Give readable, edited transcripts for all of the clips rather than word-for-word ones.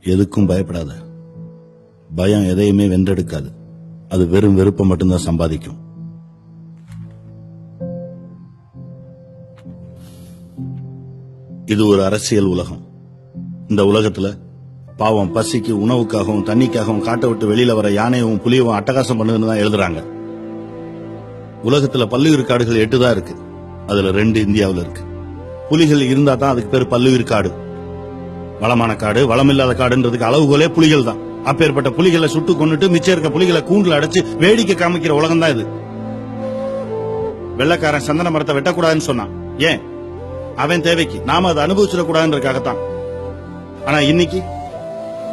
எதுக்கும் பயப்படாத. பயம் எதையுமே வென்றெடுக்காது. அது வெறும் வெறுப்பை மட்டும்தான் சம்பாதிக்கும். இது ஒரு அரசியல் உலகம். இந்த உலகத்துல பாவம் பசிக்கு உணவுக்காகவும் தண்ணிக்காகவும் காட்டை விட்டு வெளியில வர யானையும் புலியவும் அட்டகாசம் பண்ணுன்னு தான் எழுதுறாங்க. உலகத்துல பல்லுயிர் காடுகள் 8 தான் இருக்கு. அதுல 2 இந்தியாவில் இருக்கு. புலிகள் இருந்தா தான் அதுக்கு பேர் பல்லுயிர் காடு. வளமான காடு வளமில்லாத காடுன்றதுக்கு அளவுகோலே புலிகள் தான். அப்பேற்பட்ட புலிகளை சுட்டு கொண்டுட்டு மிச்சம் இருக்க புலிகளை கூண்டுல அடைச்சு வேடிக்கை காமிக்கிற உலகம் தான் இது. வெள்ளக்காரன் சந்தன மரத்தை வெட்டக்கூடாதுன்னு சொன்னான். ஏன்? அவன் தேவைக்கு, நாம அதை அனுபவிச்சிடக்கூடாதுன்றதுக்காகத்தான். ஆனா இன்னைக்கு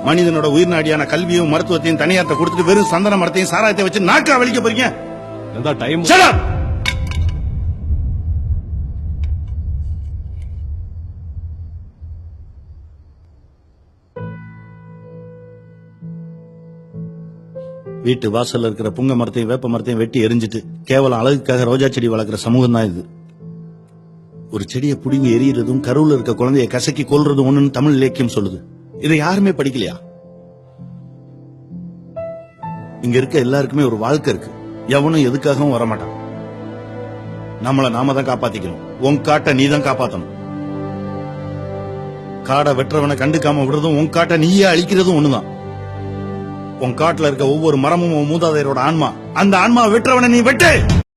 மனிதனோட உயிர் நாடியான கல்வியும் மருத்துவத்தையும் தனியார்ட்ட கொடுத்துட்டு வெறும் சந்தன மரத்தையும் சாராயத்தை வச்சு நாக்கா வலிக்க போறீங்க. வீட்டு வாசல்ல இருக்கிற புங்க மரத்தையும் வேப்ப மரத்தையும் வெட்டி எரிஞ்சிட்டு கேவலம் அழகுக்காக ரோஜா செடி வளர்க்கிற சமூகம் தான் இது. ஒரு செடியை புடிங்கி எரியறதும் கருவுல இருக்க குழந்தைய கசக்கி கொல்றதும் ஒண்ணுன்னு தமிழ் இலக்கியம் சொல்லுது. இதை யாருமே படிக்கலையா? இங்க இருக்க எல்லாருக்குமே ஒரு வாழ்க்கை இருக்கு. எவனும் எதுக்காகவும் வரமாட்டான். நம்மள நாம தான் காப்பாத்திக்கணும். உன் காட்டை நீ தான் காப்பாத்தணும். காடை வெற்றவனை கண்டுக்காம விடுறதும் உன் காட்டை நீயே அழிக்கிறதும் ஒண்ணுதான். உன் காட்டுல இருக்க ஒவ்வொரு மரமும் மூதாதையரோட ஆன்மா. அந்த ஆன்மா வெற்றவனை நீ வெட்டு.